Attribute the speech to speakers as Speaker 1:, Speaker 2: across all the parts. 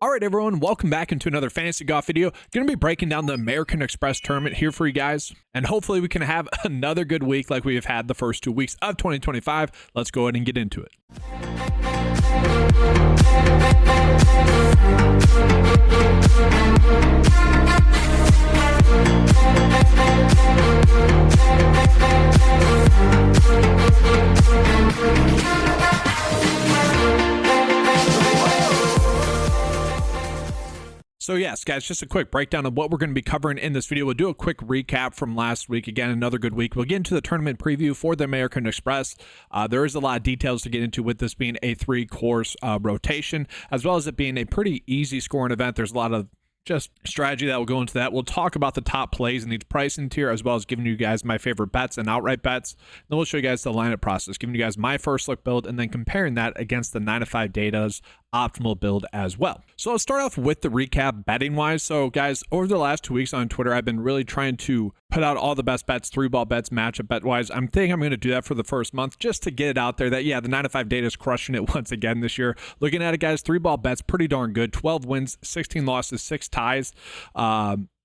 Speaker 1: All right, everyone, welcome back into another Fantasy Golf video. Going to be breaking down the American Express tournament here for you guys, and hopefully we can have another good week like we have had the first 2 weeks of 2025. Let's go ahead and get into it. So yes, guys, just a quick breakdown of what we're going to be covering in this video. We'll do a quick recap from last week. Again, another good week. We'll get into the tournament preview for the American Express. There is a lot of details to get into with this being a 3-course rotation, as well as it being a pretty easy scoring event. There's a lot of just strategy that will go into that. We'll talk about the top plays in each pricing tier, as well as giving you guys my favorite bets and outright bets. Then we'll show you guys the lineup process, giving you guys my first look build, and then comparing that against the 9-to-5 data's optimal build as well. So let's start off with the recap betting wise. So guys, over the last 2 weeks on Twitter, I've been really trying to put out all the best bets, 3-ball bets, matchup bet wise. I'm thinking I'm going to do that for the first month just to get it out there that, yeah, the 9-to-5 data is crushing it once again this year. Looking at it, guys, 3-ball bets, pretty darn good. 12 wins, 16 losses, 6 ties.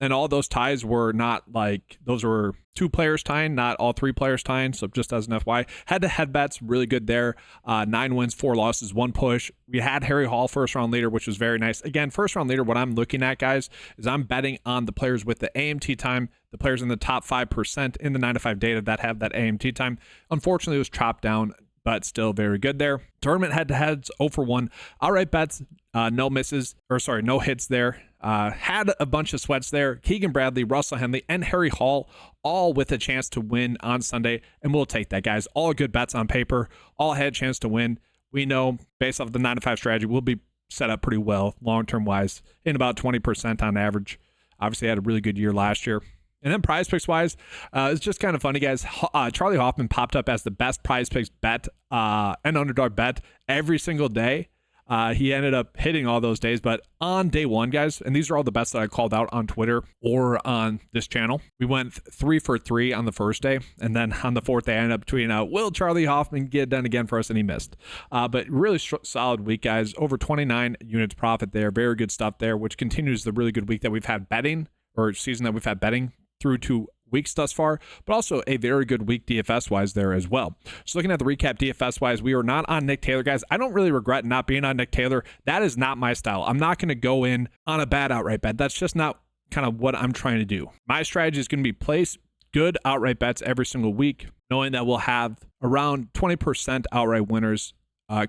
Speaker 1: And all those ties were not like, those were 2 players tying, not all 3 players tying. So just as an FY, head-to-head bets, really good there. 9 wins, 4 losses, 1 push. We had Harry Hall first round leader, which was very nice. Again, first round leader, what I'm looking at, guys, is I'm betting on the players with the AMT time, the players in the top 5% in the 9-to-5 data that have that AMT time. Unfortunately, it was chopped down, but still very good there. Tournament head-to-heads, 0 for 1. Outright bets, no misses, or sorry, no hits there. Had a bunch of sweats there. Keegan Bradley, Russell Henley, and Harry Hall, all with a chance to win on Sunday, and we'll take that, guys. All good bets on paper, all had a chance to win. We know, based off of the 9-to-5 strategy, we'll be set up pretty well long-term wise, in about 20% on average. Obviously, had a really good year last year. And then prize picks wise, it's just kind of funny, guys. Charlie Hoffman popped up as the best prize picks bet and underdog bet every single day. He ended up hitting all those days, but on day 1, guys, and these are all the bets that I called out on Twitter or on this channel. We went 3 for 3 on the first day, and then on the 4th day, I ended up tweeting out, will Charlie Hoffman get it done again for us? And he missed. But really solid week, guys. Over 29 units profit there. Very good stuff there, which continues the really good week that we've had betting, or season that we've had betting through 2 weeks thus far, but also a very good week DFS wise there as well. So looking at the recap DFS wise, we are not on Nick Taylor, guys. I don't really regret not being on Nick Taylor. That is not my style. I'm not going to go in on a bad outright bet. That's just not kind of what I'm trying to do. My strategy is going to be place good outright bets every single week, knowing that we'll have around 20% outright winners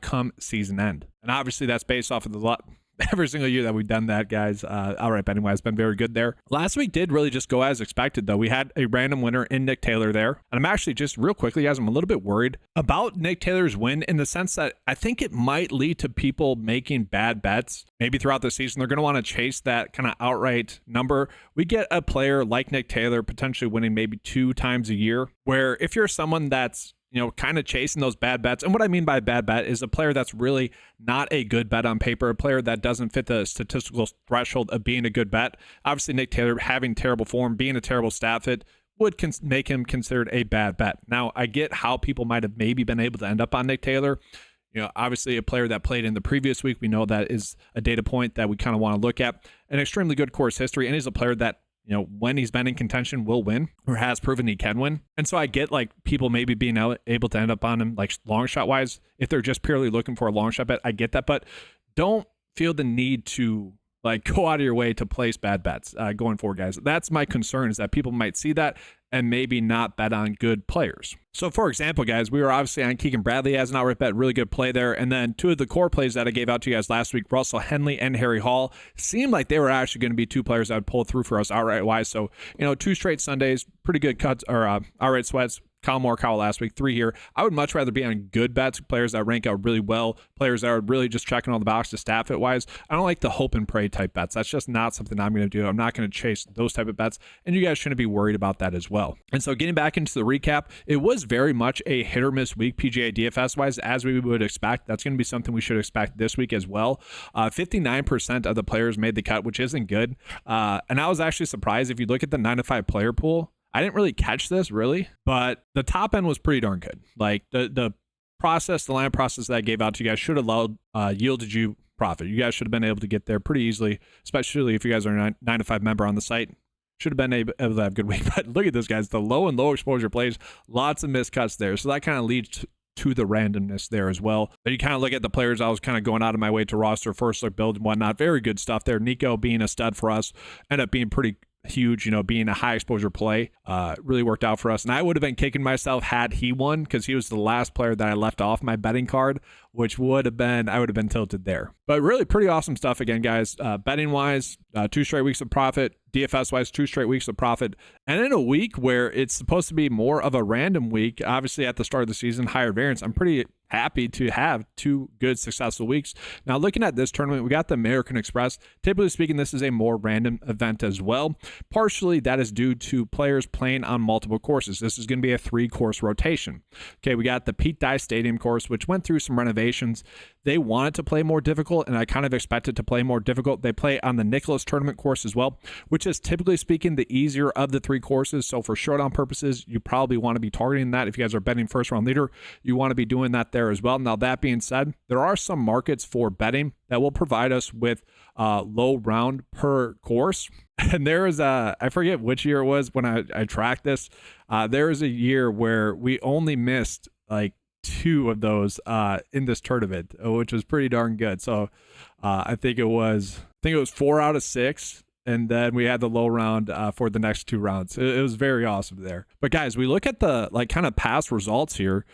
Speaker 1: come season end. And obviously that's based off of the lot. Every single year that we've done that, guys, outright betting wise, been very good there. Last week did really just go as expected, though. We had a random winner in Nick Taylor there. And I'm actually just real quickly, guys, I'm a little bit worried about Nick Taylor's win in the sense that I think it might lead to people making bad bets. Maybe throughout the season, they're going to want to chase that kind of outright number. We get a player like Nick Taylor potentially winning maybe 2 times a year, where if you're someone that's kind of chasing those bad bets. And what I mean by bad bet is a player that's really not a good bet on paper, a player that doesn't fit the statistical threshold of being a good bet. Obviously, Nick Taylor having terrible form, being a terrible stat fit would make him considered a bad bet. Now, I get how people might have maybe been able to end up on Nick Taylor. Obviously a player that played in the previous week, we know that is a data point that we kind of want to look at. An extremely good course history, and he's a player that when he's been in contention, will win or has proven he can win. And so I get like people maybe being able to end up on him like long shot wise, if they're just purely looking for a long shot bet, I get that, but don't feel the need to like go out of your way to place bad bets going forward, guys. That's my concern, is that people might see that and maybe not bet on good players. So for example, guys, we were obviously on Keegan Bradley as an outright bet, really good play there. And then 2 of the core plays that I gave out to you guys last week, Russell Henley and Harry Hall, seemed like they were actually going to be 2 players that would pull through for us outright wise. So, 2 straight Sundays, pretty good cuts or outright sweats. Kyle Morikawa last week, 3 here. I would much rather be on good bets, players that rank out really well, players that are really just checking all the boxes stat fit wise. I don't like the hope and pray type bets. That's just not something I'm going to do. I'm not going to chase those type of bets, and you guys shouldn't be worried about that as well. And so getting back into the recap, it was very much a hit or miss week PGA DFS wise, as we would expect. That's going to be something we should expect this week as well. 59% of the players made the cut, which isn't good. And I was actually surprised. If you look at the 9-to-5 player pool, I didn't really catch this really, but the top end was pretty darn good. Like the process, the line process that I gave out to you guys should have yielded you profit. You guys should have been able to get there pretty easily, especially if you guys are a 9 to 5 member on the site. Should have been able to have a good week. But look at this, guys. The low and low exposure plays, lots of missed cuts there. So that kind of leads to the randomness there as well. But you kind of look at the players I was kind of going out of my way to roster, first look build and whatnot. Very good stuff there. Nico being a stud for us, ended up being pretty huge, being a high exposure play, really worked out for us. And I would have been kicking myself had he won, because he was the last player that I left off my betting card, which I would have been tilted there. But really pretty awesome stuff again, guys. Betting wise, 2 straight weeks of profit. DFS wise, 2 straight weeks of profit. And in a week where it's supposed to be more of a random week, obviously at the start of the season, higher variance, I'm pretty happy to have 2 good successful weeks. Now looking at this tournament, we got the American Express. Typically speaking, this is a more random event as well. Partially that is due to players playing on multiple courses. This is going to be a 3-course rotation. Okay, we got the Pete Dye Stadium course, which went through some renovations. They wanted to play more difficult, and I kind of expected to play more difficult. They play on the Nicholas Tournament course as well, which is typically speaking the easier of the 3 courses. So for showdown purposes, you probably want to be targeting that. If you guys are betting first round leader, you want to be doing that there as well. Now that being said, there are some markets for betting that will provide us with low round per course. And there is I forget which year it was when I tracked this. There is a year where we only missed like 2 of those in this tournament, which was pretty darn good. So I think it was 4 out of 6. And then we had the low round for the next 2 rounds. It was very awesome there. But guys, we look at the kind of past results here.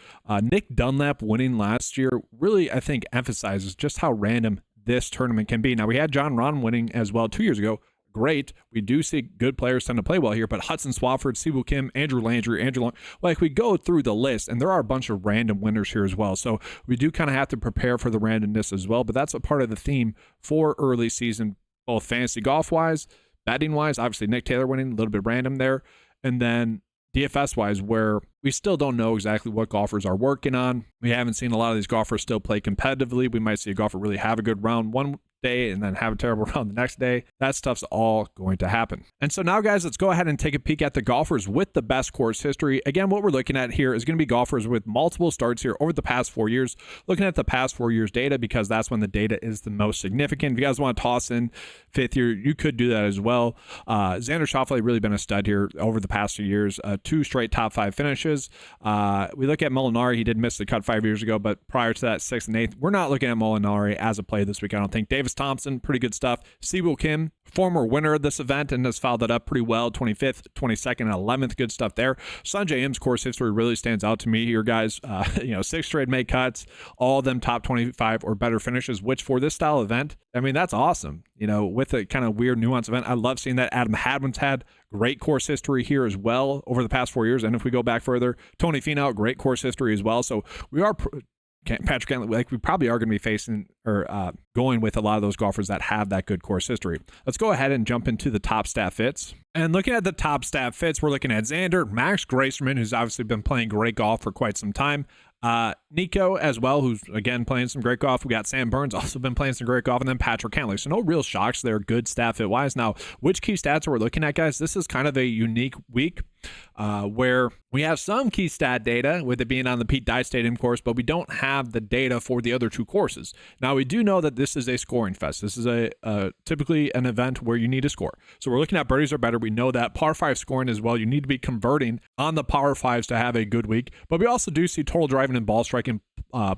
Speaker 1: Nick Dunlap winning last year really, I think, emphasizes just how random this tournament can be. Now, we had John Rahm winning as well 2 years ago. Great. We do see good players tend to play well here, but Hudson Swafford, Siwoo Kim, Andrew Landry, Andrew Long, we go through the list, and there are a bunch of random winners here as well. So we do kind of have to prepare for the randomness as well, but that's a part of the theme for early season, both fantasy golf-wise, betting-wise. Obviously, Nick Taylor winning, a little bit random there. And then DFS-wise, where we still don't know exactly what golfers are working on. We haven't seen a lot of these golfers still play competitively. We might see a golfer really have a good round one day and then have a terrible round the next day. That stuff's all going to happen. And so now, guys, let's go ahead and take a peek at the golfers with the best course history. Again, what we're looking at here is going to be golfers with multiple starts here over the past 4 years. Looking at the past 4 years data, because that's when the data is the most significant. If you guys want to toss in 5th year, you could do that as well. Xander Schauffele really been a stud here over the past 2 years. 2 straight top 5 finishes. We look at Molinari. He did miss the cut 5 years ago, but prior to that, 6th and 8th. We're not looking at Molinari as a play this week, I don't think. Davis Thompson, pretty good stuff. Siwoo Kim, former winner of this event, and has followed that up pretty well. 25th, 22nd, and 11th, good stuff there. Sanjay Im's course history really stands out to me here, guys. 6 straight made cuts, all of them top 25 or better finishes, which for this style event, I mean, that's awesome. With a kind of weird nuance event, I love seeing that. Adam Hadwin's had great course history here as well over the past 4 years. And if we go back further, Tony Finau, great course history as well. So we are Patrick Cantley, we probably are going to be facing or going with a lot of those golfers that have that good course history. Let's go ahead and jump into the top stat fits. And looking at the top stat fits, we're looking at Xander, Max Grayserman, who's obviously been playing great golf for quite some time. Nico as well, who's again playing some great golf. We got Sam Burns, also been playing some great golf, and then Patrick Cantley. So no real shocks there, good stat fit wise. Now, which key stats are we looking at, guys? This is kind of a unique week where we have some key stat data with it being on the Pete Dye Stadium course, but we don't have the data for the other 2 courses. Now, we do know that this is a scoring fest. This is a typically an event where you need to score. So we're looking at birdies are better. We know that par 5 scoring as well. You need to be converting on the par 5s to have a good week, but we also do see total driving and ball striking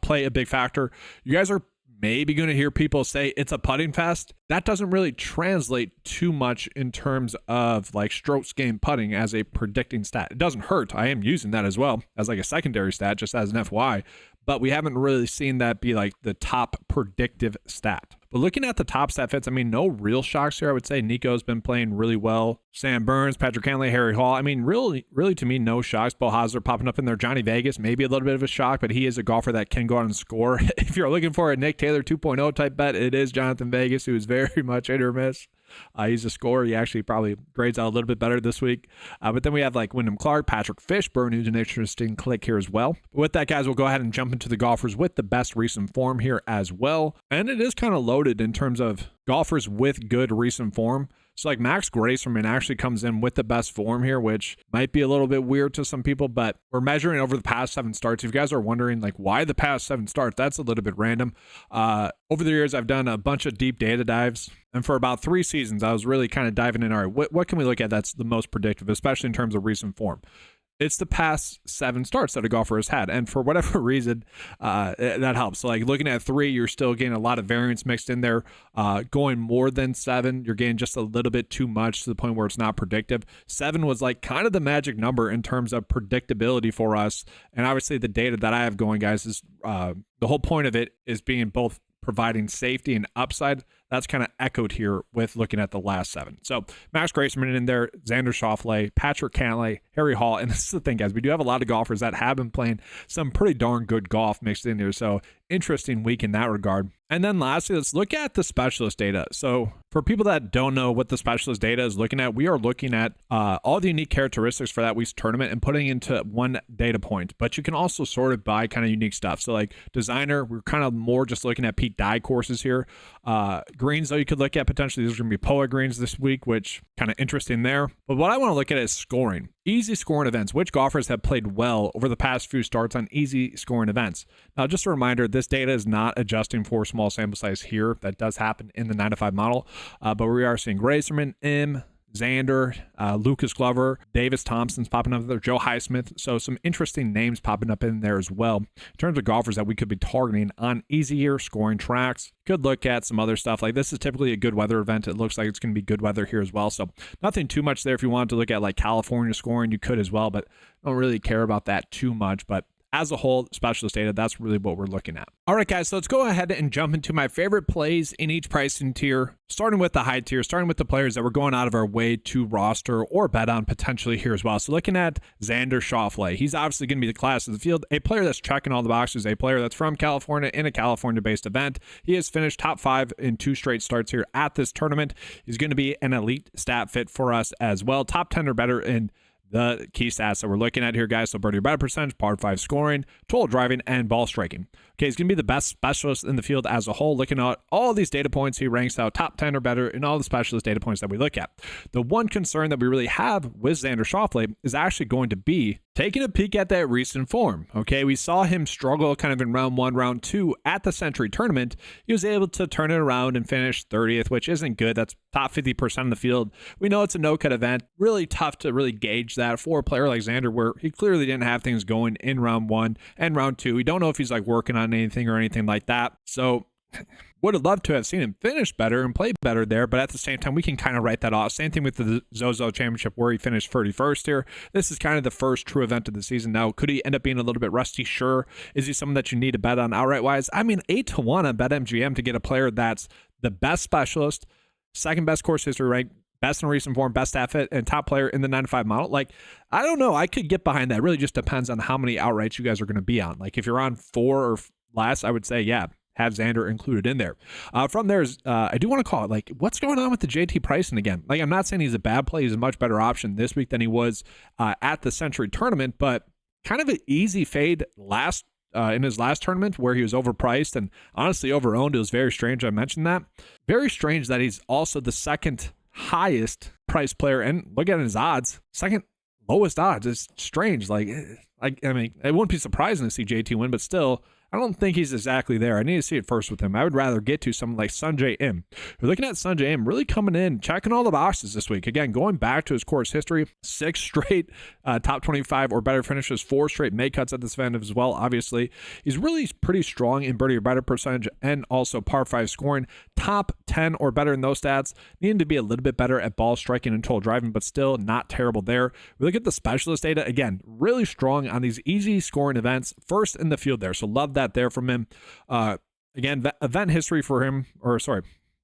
Speaker 1: play a big factor. You guys are maybe going to hear people say it's a putting fest. That doesn't really translate too much in terms of like strokes gained putting as a predicting stat. It doesn't hurt. I am using that as well as like a secondary stat, just as an FY, but we haven't really seen that be like the top predictive stat. But looking at the top stat fits, I mean, no real shocks here. I would say Nico's been playing really well. Sam Burns, Patrick Cantley, Harry Hall. I mean, really to me, no shocks. Bo Hosler popping up in there. Johnny Vegas, maybe a little bit of a shock, but he is a golfer that can go out and score. If you're looking for a Nick Taylor 2.0 type bet, it is Jonathan Vegas, who is very much hit or miss. He's a scorer. He actually probably grades out a little bit better this week. But then we have like Wyndham Clark, Patrick Fishburne, who's an interesting click here as well. But with that, guys, we'll go ahead and jump into the golfers with the best recent form here as well. And it is kind of loaded in terms of golfers with good recent form. So like Max Gracerman actually comes in with the best form here, which might be a little bit weird to some people, but we're measuring over the past 7 starts. If you guys are wondering like why the past 7 starts, that's a little bit random. Over the years, I've done a bunch of deep data dives, and for about 3 seasons, I was really kind of diving in. All right, what can we look at that's the most predictive, especially in terms of recent form? It's the past 7 starts that a golfer has had. And for whatever reason, that helps. So like looking at 3, you're still getting a lot of variance mixed in there. Going more than 7, you're getting just a little bit too much to the point where it's not predictive. 7 was like kind of the magic number in terms of predictability for us. And obviously the data that I have going, guys, is the whole point of it is being both providing safety and upside. That's kind of echoed here with looking at the last 7. So Max Gracerman in there, Xander Schauffele, Patrick Cantlay, Harry Hall. And this is the thing, guys, we do have a lot of golfers that have been playing some pretty darn good golf mixed in there. So interesting week in that regard. And then lastly, let's look at the specialist data. So for people that don't know what the specialist data is looking at, we are looking at all the unique characteristics for that week's tournament and putting into one data point. But you can also sort it by kind of unique stuff. So like designer, we're kind of more just looking at Pete Dye courses here. Greens, though, you could look at potentially. There's going to be POA greens this week, which kind of interesting there. But what I want to look at is scoring. Easy scoring events. Which golfers have played well over the past few starts on easy scoring events? Now, just a reminder, this data is not adjusting for small sample size here. That does happen in the 9 to 5 model. But we are seeing Gracerman, Xander, Lucas Glover, Davis Thompson's popping up there, Joe Highsmith. So some interesting names popping up in there as well. In terms of golfers that we could be targeting on easier scoring tracks, could look at some other stuff. Like this is typically a good weather event. It looks like it's going to be good weather here as well. So nothing too much there. If you wanted to look at like California scoring, you could as well, but I don't really care about that too much. But as a whole, specialist data, that's really what we're looking at. All right, guys, so let's go ahead and jump into my favorite plays in each pricing tier, starting with the high tier, starting with the players that we're going out of our way to roster or bet on potentially here as well. So looking at Xander Schauffele, he's obviously going to be the class of the field, a player that's checking all the boxes, a player that's from California in a California-based event. He has finished top 5 in 2 straight starts here at this tournament. He's going to be an elite stat fit for us as well. Top 10 or better in the key stats that we're looking at here, guys. So birdie or better percentage, par 5 scoring, total driving, and ball striking. Okay, he's going to be the best specialist in the field as a whole. Looking at all these data points, he ranks out top 10 or better in all the specialist data points that we look at. The one concern that we really have with Xander Schauffele is actually going to be taking a peek at that recent form. Okay, we saw him struggle kind of in round 1, round 2 at the Century Tournament. He was able to turn it around and finish 30th, which isn't good. That's top 50% of the field. We know it's a no-cut event. Really tough to really gauge that for a player like Xander, where he clearly didn't have things going in round 1 and round 2. We don't know if he's like working on anything or anything like that. So would have loved to have seen him finish better and play better there, but at the same time, we can kind of write that off. Same thing with the Zozo Championship where he finished 31st here. This is kind of the first true event of the season. Now, could he end up being a little bit rusty? Sure. Is he someone that you need to bet on outright-wise? I mean, 8-1 on BetMGM to get a player that's the best specialist, second best course history rank, best in recent form, best stat fit, and top player in the 9 to 5 model. Like, I don't know. I could get behind that. It really just depends on how many outrights you guys are going to be on. Like, if you're on 4 or less, I would say, yeah, have Xander included in there. From there, I do want to call it, like, what's going on with the JT pricing again? Like, I'm not saying he's a bad play. He's a much better option this week than he was at the Century Tournament, but kind of an easy fade in his last tournament where he was overpriced and honestly overowned. It was very strange. I mentioned that. Very strange that he's also the second highest price player, and look at his odds, second lowest odds. It's strange. Like, I mean, it wouldn't be surprising to see JT win, but still, I don't think he's exactly there. I need to see it first with him. I would rather get to someone like Sungjae Im. We're looking at Sungjae Im really coming in, checking all the boxes this week. Again, going back to his course history, 6 straight top 25 or better finishes, 4 straight make cuts at this event as well. Obviously, he's really pretty strong in birdie or better percentage and also par 5 scoring. Top 10 or better in those stats. Needing to be a little bit better at ball striking and total driving, but still not terrible there. We look at the specialist data. Again, really strong on these easy scoring events. First in the field there. So love that there from him. Again, event history for him,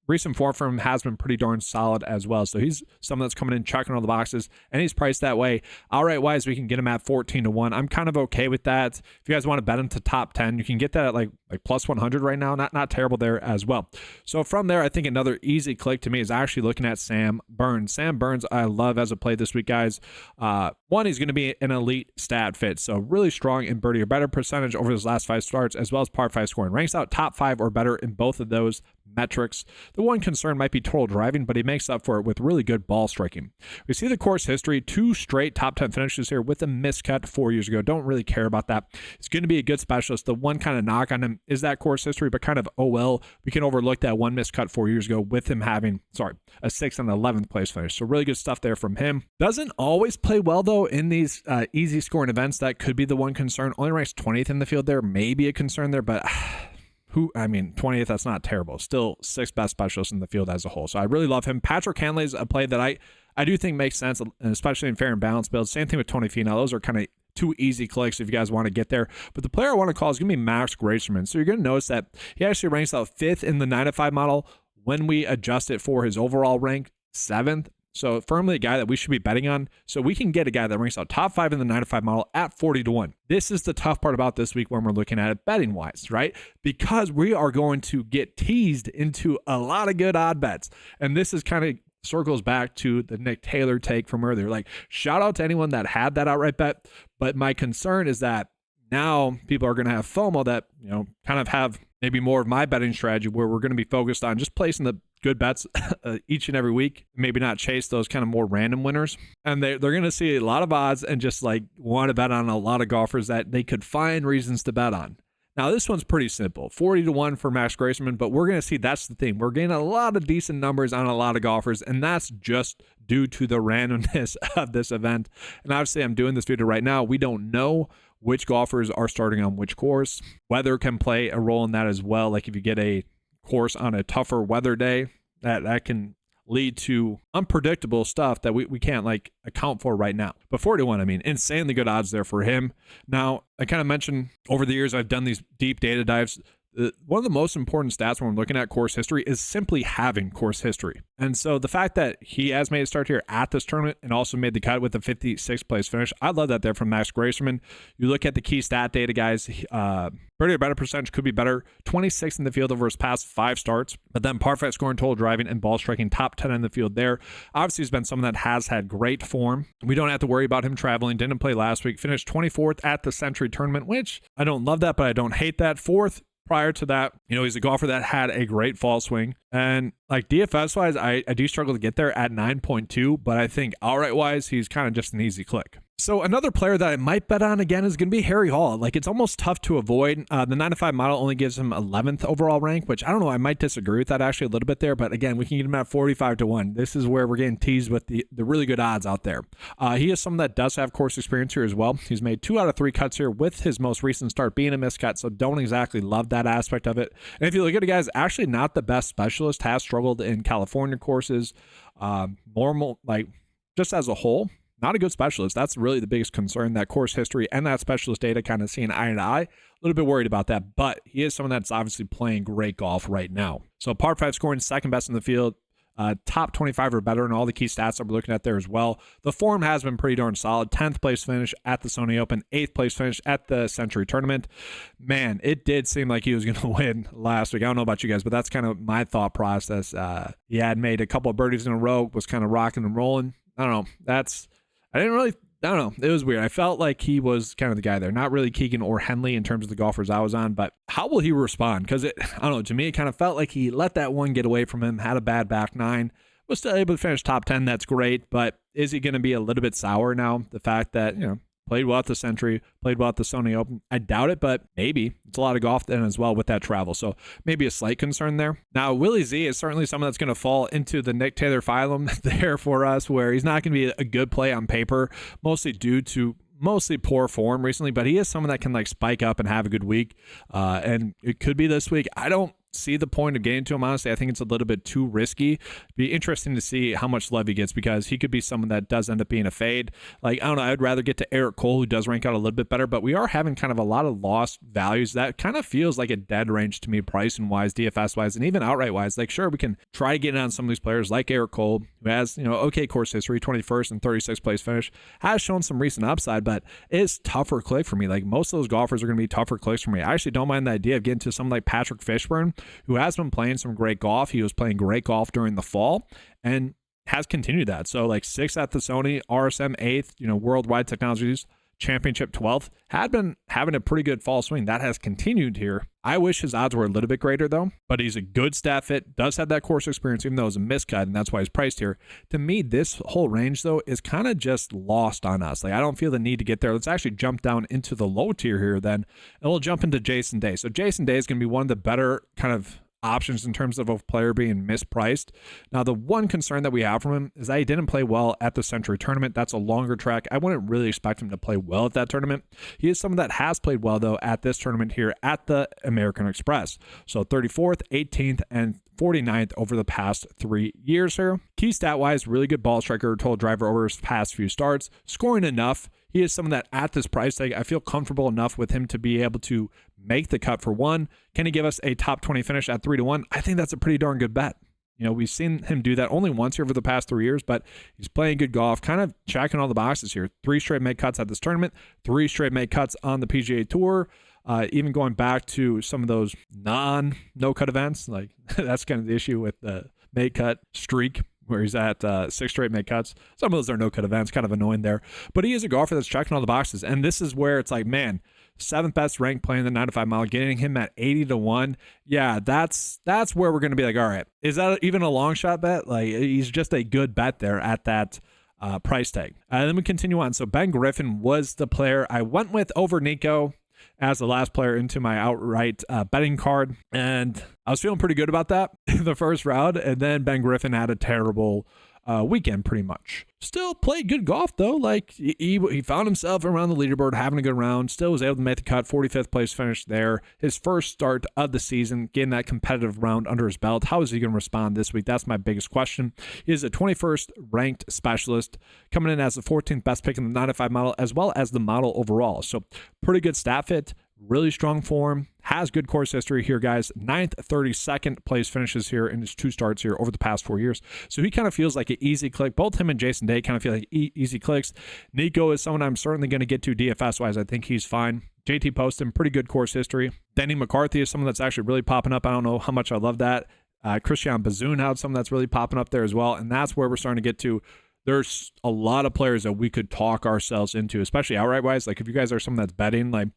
Speaker 1: recent form from him has been pretty darn solid as well. So he's someone that's coming in, checking all the boxes, and he's priced that way. Outright wise, we can get him at 14-1. I'm kind of okay with that. If you guys want to bet him to top 10, you can get that at like plus 100 right now. Not terrible there as well. So from there, I think another easy click to me is actually looking at Sam Burns. Sam Burns, I love as a play this week, guys. One, he's going to be an elite stat fit. So really strong in birdie or better percentage over his last 5 starts, as well as par 5 scoring. Ranks out top 5 or better in both of those metrics. The one concern might be total driving, but he makes up for it with really good ball striking. We see the course history, 2 straight top 10 finishes here with a miscut 4 years ago. Don't really care about that. He's going to be a good specialist. The one kind of knock on him is that course history, but kind of, oh well, we can overlook that one miscut 4 years ago with him having, a 6th and 11th place finish. So really good stuff there from him. Doesn't always play well though in these easy scoring events. That could be the one concern. Only ranks 20th in the field there, maybe a concern there, but 20th, that's not terrible. Still 6th best specialist in the field as a whole. So I really love him. Patrick Hanley's a play that I do think makes sense, especially in fair and balanced builds. Same thing with Tony Finau. Those are kind of 2 easy clicks if you guys want to get there. But the player I want to call is going to be Max Grayson. So you're going to notice that he actually ranks out 5th in the 9 to 5 model when we adjust it for his overall rank, 7th. So firmly a guy that we should be betting on. So we can get a guy that ranks out top 5 in the 9 to 5 model at 40 to 1. This is the tough part about this week when we're looking at it betting wise, right? Because we are going to get teased into a lot of good odd bets. And this is kind of circles back to the Nick Taylor take from earlier. Like, shout out to anyone that had that outright bet. But my concern is that now people are going to have FOMO that, kind of have maybe more of my betting strategy where we're going to be focused on just placing the good bets each and every week, maybe not chase those kind of more random winners. And they're going to see a lot of odds and just like want to bet on a lot of golfers that they could find reasons to bet on. Now, this one's pretty simple, 40 to 1 for Max Grayson, but we're going to see that's the thing. We're getting a lot of decent numbers on a lot of golfers, and that's just due to the randomness of this event. And obviously, I'm doing this video right now. We don't know which golfers are starting on which course. Weather can play a role in that as well. Like if you get a course on a tougher weather day, that can lead to unpredictable stuff that we can't account for right now. But 41, insanely good odds there for him. Now, I kind of mentioned over the years I've done these deep data dives. One of the most important stats when we're looking at course history is simply having course history. And so the fact that he has made a start here at this tournament and also made the cut with a 56th place finish, I love that there from Max Grayson. You look at the key stat data, guys, birdie or better percentage could be better. 26th in the field over his past 5 starts, but then par 5 scoring, total driving, and ball striking, top 10 in the field there. Obviously, he's been someone that has had great form. We don't have to worry about him traveling. Didn't play last week. Finished 24th at the Century Tournament, which I don't love that, but I don't hate that. 4th. Prior to that, he's a golfer that had a great fall swing. And DFS wise, I do struggle to get there at 9.2, but I think outright wise, he's kind of just an easy click. So another player that I might bet on again is going to be Harry Hall. It's almost tough to avoid. The 9 to 5 model only gives him 11th overall rank, which I don't know. I might disagree with that actually a little bit there. But again, we can get him at 45 to 1. This is where we're getting teased with the really good odds out there. He is someone that does have course experience here as well. He's made 2 out of 3 cuts here with his most recent start being a miscut. So don't exactly love that aspect of it. And if you look at it, guys, actually not the best specialist, has struggled in California courses, just as a whole. Not a good specialist. That's really the biggest concern, that course history and that specialist data kind of seeing eye to eye. A little bit worried about that, but he is someone that's obviously playing great golf right now. So par 5 scoring, 2nd best in the field, top 25 or better in all the key stats that we're looking at there as well. The form has been pretty darn solid. 10th place finish at the Sony Open, 8th place finish at the Century Tournament. Man, it did seem like he was going to win last week. I don't know about you guys, but that's kind of my thought process. He had made a couple of birdies in a row, was kind of rocking and rolling. I don't know. I don't know. It was weird. I felt like he was kind of the guy there. Not really Keegan or Henley in terms of the golfers I was on, but how will he respond? Because I don't know, to me, it kind of felt like he let that one get away from him, had a bad back 9, was still able to finish top 10. That's great, but is he going to be a little bit sour now? The fact that, played well at the Century, played well at the Sony Open. I doubt it, but maybe. It's a lot of golf then as well with that travel. So maybe a slight concern there. Now, Willie Z is certainly someone that's going to fall into the Nick Taylor phylum there for us, where he's not going to be a good play on paper, mostly due to poor form recently, but he is someone that can spike up and have a good week. And it could be this week. I don't see the point of getting to him, honestly. I think it's a little bit too risky. Be interesting to see how much love he gets, because he could be someone that does end up being a fade. I don't know, I'd rather get to Eric Cole, who does rank out a little bit better, but we are having kind of a lot of lost values. That kind of feels like a dead range to me, pricing wise, DFS wise, and even outright wise. Sure, we can try to get in on some of these players like Eric Cole, who has, okay course history, 21st and 36th place finish, has shown some recent upside, but it's tougher click for me. Most of those golfers are going to be tougher clicks for me. I actually don't mind the idea of getting to someone like Patrick Fishburne, who has been playing some great golf. He was playing great golf during the fall and has continued that. So 6th at the Sony, RSM 8th, Worldwide Technologies championship 12th, had been having a pretty good fall swing. That has continued here. I wish his odds were a little bit greater though, but he's a good stat fit, does have that course experience, even though it's a miscut, and that's why he's priced here. To me, this whole range though is kind of just lost on us. Like, I don't feel the need to get there. Let's actually jump down into the low tier here then, and we'll jump into Jason Day. So Jason Day is going to be one of the better kind of options in terms of a player being mispriced. Now, the one concern that we have from him is that he didn't play well at the Century Tournament. That's a longer track. I wouldn't really expect him to play well at that tournament. He is someone that has played well, though, at this tournament here at the American Express. So 34th, 18th, and 49th over the past 3 years here. Key stat-wise, really good ball striker, total driver over his past few starts, scoring enough. He is someone that at this price tag, I feel comfortable enough with him to be able to make the cut for one. Can he give us a top 20 finish at 3-1? I think that's a pretty darn good bet. You know, we've seen him do that only once here over the past 3 years, but he's playing good golf, kind of checking all the boxes here. 3 straight make cuts at this tournament, 3 straight make cuts on the PGA Tour. Even going back to some of those no-cut events, like that's kind of the issue with the make cut streak, where he's at 6 straight make cuts. Some of those are no-cut events, kind of annoying there. But he is a golfer that's checking all the boxes. And this is where it's like, man, 7th best ranked playing the 9 to 5 mile, getting him at 80-1. Yeah, that's where we're going to be like, all right, is that even a long shot bet? Like, he's just a good bet there at that price tag. Then we continue on. So Ben Griffin was the player I went with over Nico as the last player into my outright betting card. And I was feeling pretty good about that in the first round. And then Ben Griffin had a terrible weekend pretty much. Still played good golf though. Like he found himself around the leaderboard, having a good round, still was able to make the cut, 45th place finish there. His first start of the season, getting that competitive round under his belt. How is he going to respond this week? That's my biggest question. He is a 21st ranked specialist, coming in as the 14th best pick in the 9 to 5 model, as well as the model overall. So pretty good stat fit. Really strong form, has good course history here, guys. 9th, 32nd place finishes here in his 2 starts here over the past 4 years. So he kind of feels like an easy click. Both him and Jason Day kind of feel like easy clicks. Nico is someone I'm certainly going to get to DFS-wise. I think he's fine. JT Poston, pretty good course history. Denny McCarthy is someone that's actually really popping up. I don't know how much I love that. Christian Bazoon had someone that's really popping up there as well. And that's where we're starting to get to. There's a lot of players that we could talk ourselves into, especially outright-wise. Like if you guys are someone that's betting, like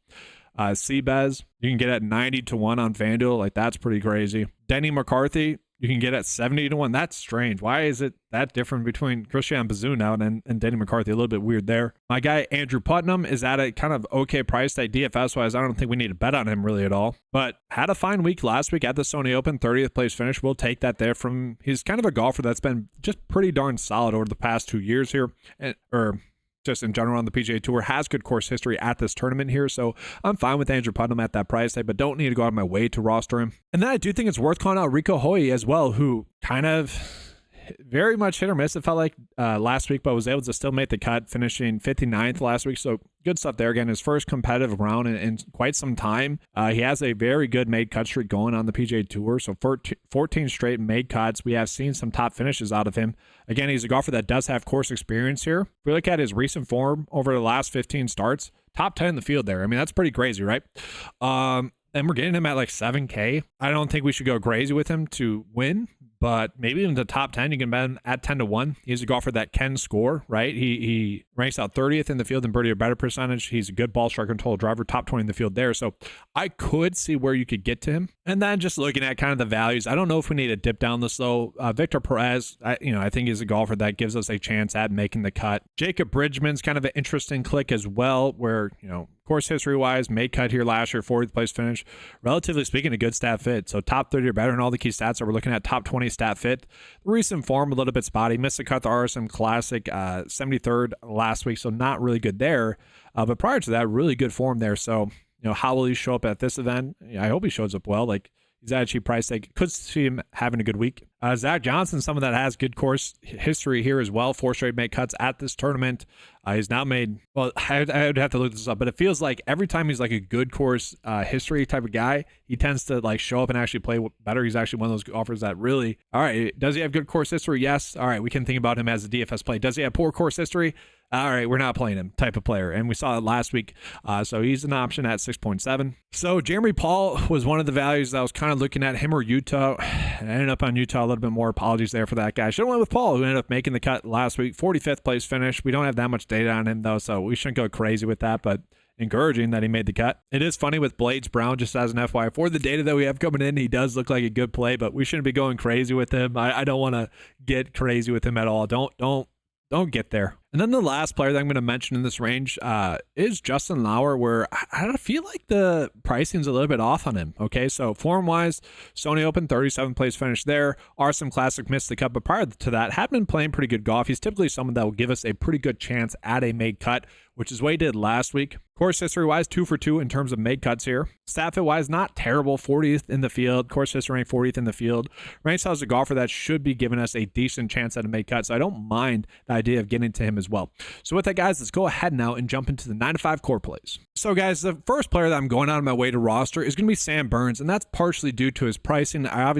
Speaker 1: Seabez, you can get at 90-1 on FanDuel. Like that's pretty crazy. Denny McCarthy, you can get at 70-1. That's strange. Why is it that different between Christian Bazoon now and Denny McCarthy? A little bit weird there. My guy Andrew Putnam is at a kind of okay price tag DFS wise. I don't think we need to bet on him really at all, but had a fine week last week at the Sony Open, 30th place finish. We'll take that there from. He's kind of a golfer that's been just pretty darn solid over the past 2 years here, or just in general on the PGA Tour, has good course history at this tournament here. So I'm fine with Andrew Putnam at that price tag, but don't need to go out of my way to roster him. And then I do think it's worth calling out Rico Hoy as well, who kind of very much hit or miss, it felt like last week, but was able to still make the cut, finishing 59th last week. So good stuff there. Again, his first competitive round in quite some time. He has a very good made cut streak going on the PGA Tour. So 14 straight made cuts. We have seen some top finishes out of him. Again, he's a golfer that does have course experience here. If we look at his recent form over the last 15 starts, top 10 in the field there. I mean, that's pretty crazy, right? And we're getting him at like 7K. I don't think we should go crazy with him to win, but maybe in the top 10, you can bet him at 10-1. He's a golfer that can score, right? He ranks out 30th in the field in birdie or better percentage. He's a good ball striker and total driver, top 20 in the field there. So I could see where you could get to him. And then just looking at kind of the values, I don't know if we need to dip down this low. Victor Perez, I think he's a golfer that gives us a chance at making the cut. Jacob Bridgman's kind of an interesting click as well, where, course history-wise, made cut here last year, 40th place finish. Relatively speaking, a good stat fit. So top 30 or better in all the key stats. So we're looking at top 20 stat fit. The recent form, a little bit spotty. Missed the cut the RSM Classic, 73rd last week, so not really good there. But prior to that, really good form there. So, how will he show up at this event? I hope he shows up well. Like, he's at a cheap price tag. Could see him having a good week. Zach Johnson, someone that has good course history here as well. 4 straight made cuts at this tournament. He's now made, well, I would have to look this up, but it feels like every time he's like a good course history type of guy, he tends to like show up and actually play better. He's actually one of those golfers that really, all right, does he have good course history? Yes. All right, we can think about him as a DFS play. Does he have poor course history? all right, we're not playing him type of player. And we saw it last week. So he's an option at 6.7. So Jeremy Paul was one of the values that I was kind of looking at, him or Utah. I ended up on Utah a little bit more. Apologies there for that guy. Should have went with Paul, who ended up making the cut last week. 45th place finish. We don't have that much data on him, though, so we shouldn't go crazy with that. But encouraging that he made the cut. It is funny with Blades Brown, just as an FYI, for the data that we have coming in, he does look like a good play, but we shouldn't be going crazy with him. I don't want to get crazy with him at all. Don't get there. And then the last player that I'm going to mention in this range is Justin Lauer, where I don't feel like the pricing's a little bit off on him. Okay, so form-wise, Sony Open, 37th place finish there. RSM Classic missed the cut, but prior to that, had been playing pretty good golf. He's typically someone that will give us a pretty good chance at a made cut, which is what he did last week. Course history-wise, 2 for 2 in terms of made cuts here. Stat fit-wise, not terrible, 40th in the field. Course history ranked 40th in the field. Ranks as a golfer that should be giving us a decent chance at a made cut, so I don't mind the idea of getting to him as well. So with that, guys, let's go ahead now and jump into the 9 to 5 core plays. So guys, the first player that I'm going out of my way to roster is going to be Sam Burns, and that's partially due to his pricing. I love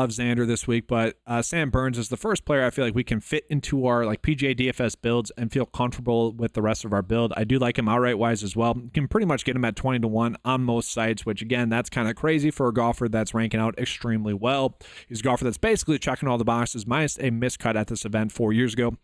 Speaker 1: Xander this week, but Sam Burns is the first player I feel like we can fit into our PGA DFS builds and feel comfortable with the rest of our build. I do like him outright wise as well. You can pretty much get him at 20 to 1 on most sites, which again, that's kind of crazy for a golfer that's ranking out extremely well. He's a golfer that's basically checking all the boxes, minus a miscut at this event 4 years ago.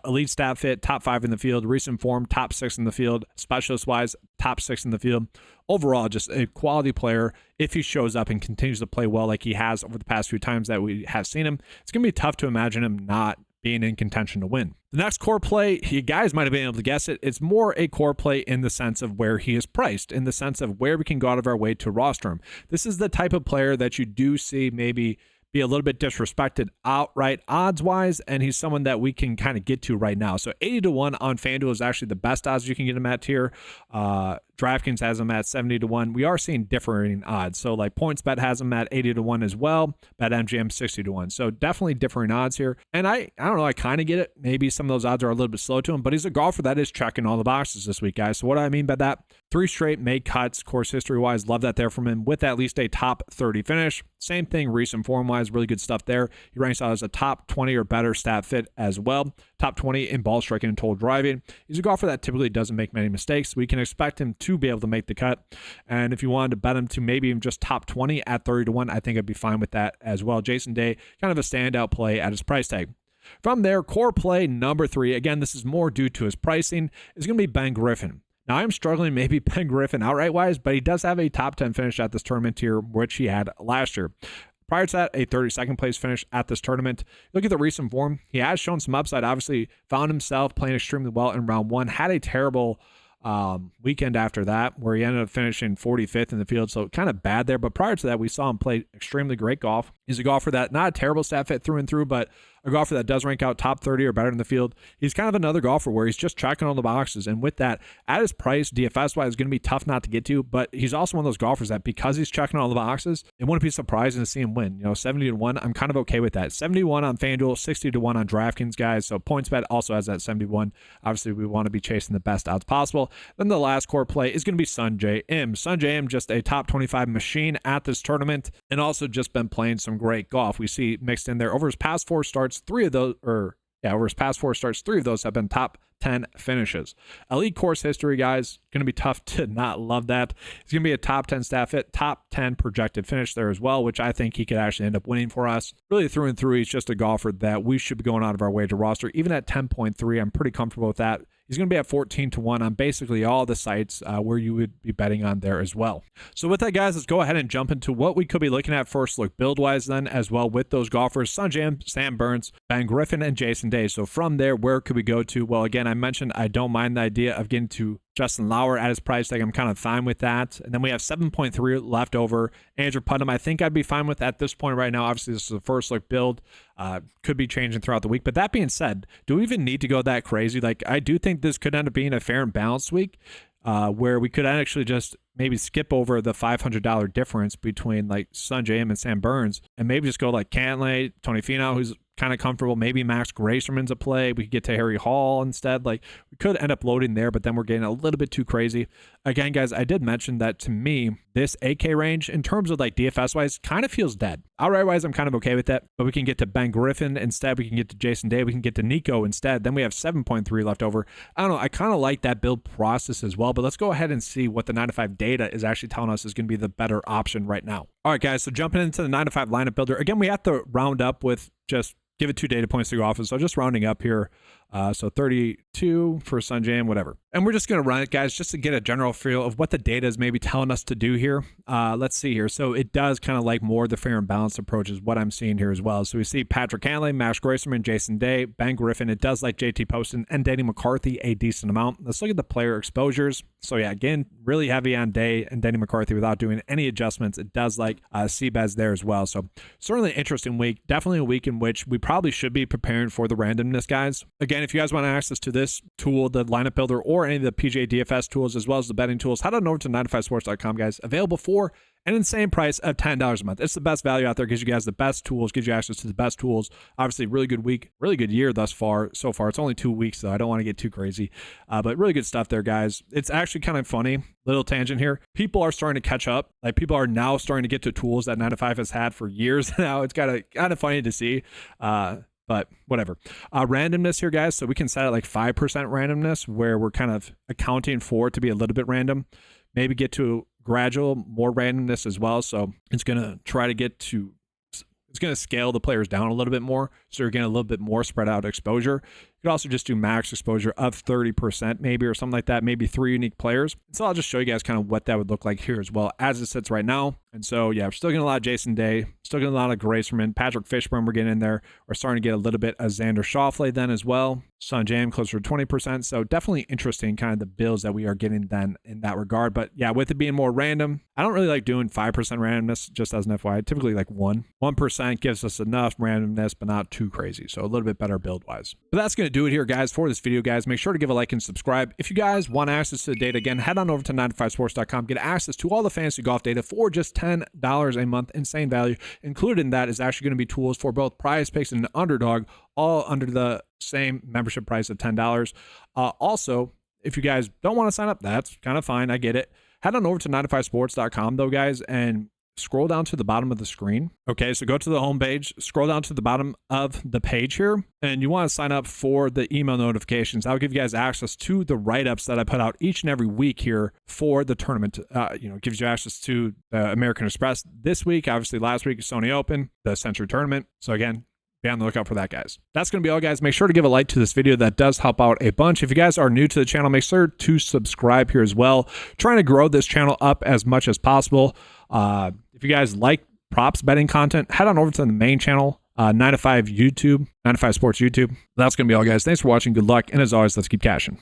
Speaker 1: Elite stat fit, top 5 in the field. Recent form, top 6 in the field. Specialist wise, top 6 in the field. Overall, just a quality player. If he shows up and continues to play well like he has over the past few times that we have seen him, it's going to be tough to imagine him not being in contention to win. The next core play, you guys might have been able to guess it. It's more a core play in the sense of where he is priced, in the sense of where we can go out of our way to roster him. This is the type of player that you do see maybe be a little bit disrespected outright odds-wise, and he's someone that we can kind of get to right now. So 80 to 1 on FanDuel is actually the best odds you can get him at here. DraftKings has him at 70 to 1. We are seeing differing odds. So like PointsBet has him at 80 to 1 as well. BetMGM 60 to 1. So definitely differing odds here. And I don't know, I kind of get it. Maybe some of those odds are a little bit slow to him, but he's a golfer that is checking all the boxes this week, guys. So what do I mean by that? 3 straight made cuts, course history-wise. Love that there from him with at least a top 30 finish. Same thing, recent form-wise, really good stuff there. He ranks out as a top 20 or better stat fit as well. Top 20 in ball striking and total driving. He's a golfer that typically doesn't make many mistakes. We can expect him to be able to make the cut. And if you wanted to bet him to maybe even just top 20 at 30 to 1, I think I'd be fine with that as well. Jason Day, kind of a standout play at his price tag. From there, core play number 3, again, this is more due to his pricing, is going to be Ben Griffin. Now, I'm struggling maybe Ben Griffin outright-wise, but he does have a top 10 finish at this tournament here, which he had last year. Prior to that, a 32nd place finish at this tournament. Look at the recent form. He has shown some upside. Obviously, found himself playing extremely well in round 1. Had a terrible weekend after that, where he ended up finishing 45th in the field, so kind of bad there. But prior to that, we saw him play extremely great golf. He's a golfer that, not a terrible stat fit through and through, but a golfer that does rank out top 30 or better in the field. He's kind of another golfer where he's just checking all the boxes. And with that, at his price, DFS-wise, is going to be tough not to get to. But he's also one of those golfers that, because he's checking all the boxes, it wouldn't be surprising to see him win. 70 to 1, I'm kind of okay with that. 71 on FanDuel, 60 to 1 on DraftKings, guys. So PointsBet also has that 71. Obviously, we want to be chasing the best odds possible. Then the last core play is going to be Sungjae Im. Sungjae Im, just a top 25 machine at this tournament, and also just been playing some great golf. We see mixed in there over his past 4 starts, 3 of those have been top 10 finishes. Elite course history, guys, going to be tough to not love that. He's going to be a top 10 stat fit, top 10 projected finish there as well, which I think he could actually end up winning for us. Really through and through, he's just a golfer that we should be going out of our way to roster. Even at 10.3, I'm pretty comfortable with that. He's going to be at 14 to 1 on basically all the sites where you would be betting on there as well. So with that, guys, let's go ahead and jump into what we could be looking at first look build-wise then as well with those golfers, Sungjae Im, Sam Burns, Ben Griffin, and Jason Day. So from there, where could we go to? Well, again, I mentioned I don't mind the idea of getting to Justin Lauer at his price tag. I'm kind of fine with that. And then we have 7.3 left over. Andrew Putnam, I think I'd be fine with at this point right now. Obviously, this is a first look build. Could be changing throughout the week. But that being said, do we even need to go that crazy? Like, I do think this could end up being a fair and balanced week where we could actually just maybe skip over the $500 difference between like Sungjae Im and Sam Burns and maybe just go like Cantlay, Tony Finau, who's kind of comfortable. Maybe Max Gracerman's a play. We could get to Harry Hall instead. Like, we could end up loading there, but then we're getting a little bit too crazy. Again, guys, I did mention that to me, this 8K range, in terms of like DFS-wise, kind of feels dead. Outright-wise, I'm kind of okay with that, but we can get to Ben Griffin instead. We can get to Jason Day. We can get to Nico instead. Then we have 7.3 left over. I don't know. I kind of like that build process as well, but let's go ahead and see what the 9-to-5 data is actually telling us is going to be the better option right now. All right, guys, so jumping into the 9-to-5 lineup builder. Again, we have to round up with just give it 2 data points to go off of. So just rounding up here. So 32 for Sunjam, whatever. And we're just going to run it, guys, just to get a general feel of what the data is maybe telling us to do here. Let's see here. So it does kind of like more of the fair and balanced approach is what I'm seeing here as well. So we see Patrick Cantlay, Max Gracerman, Jason Day, Ben Griffin. It does like JT Poston and Danny McCarthy a decent amount. Let's look at the player exposures. So yeah, again, really heavy on Day and Danny McCarthy without doing any adjustments. It does like Seabez there as well. So certainly an interesting week. Definitely a week in which we probably should be preparing for the randomness, guys. Again, if you guys want access to this tool, the lineup builder, or any of the PGA DFS tools, as well as the betting tools, head on over to 9to5sports.com, guys. Available for an insane price of $10 a month. It's the best value out there. Gives you guys the best tools, gives you access to the best tools. Obviously, really good week, really good year thus far. So far, it's only 2 weeks, though. I don't want to get too crazy, but really good stuff there, guys. It's actually kind of funny. Little tangent here. People are starting to catch up. Like, people are now starting to get to tools that 9-to-5 has had for years now. It's kind of funny to see. But whatever. Randomness here, guys. So we can set it like 5% randomness, where we're kind of accounting for it to be a little bit random. Maybe get to gradual, more randomness as well. So it's going to try to get to, it's going to scale the players down a little bit more. So you're getting a little bit more spread out exposure. You could also just do max exposure of 30% maybe, or something like that. Maybe 3 unique players. So I'll just show you guys kind of what that would look like here as well as it sits right now. And so, yeah, we're still getting a lot of Jason Day, still getting a lot of Gracerman, Patrick Fishburne, we're getting in there. We're starting to get a little bit of Xander Schauffele then as well. Sunjam closer to 20%. So definitely interesting kind of the builds that we are getting then in that regard. But yeah, with it being more random, I don't really like doing 5% randomness, just as an FYI. Typically like 1% gives us enough randomness, but not too crazy. So a little bit better build wise. But that's going to do it here, guys, for this video, guys. Make sure to give a like and subscribe. If you guys want access to the data, again, head on over to 9to5sports.com. Get access to all the fantasy golf data for just $10 a month. Insane value. Included in that is actually going to be tools for both Prize Picks and Underdog, all under the same membership price of $10. Also, if you guys don't want to sign up, that's kind of fine. I get it. Head on over to 9to5sports.com though, guys, and scroll down to the bottom of the screen. Okay, so go to the home page, scroll down to the bottom of the page here, and you want to sign up for the email notifications. That'll give you guys access to the write-ups that I put out each and every week here for the tournament. Gives you access to the American Express this week. Obviously, last week, Sony Open, the Century Tournament. So again, be on the lookout for that, guys. That's going to be all, guys. Make sure to give a like to this video. That does help out a bunch. If you guys are new to the channel, make sure to subscribe here as well. Trying to grow this channel up as much as possible. If you guys like props betting content, head on over to the main channel, 9to5 YouTube, 9to5 Sports YouTube. That's going to be all, guys. Thanks for watching. Good luck. And as always, let's keep cashing.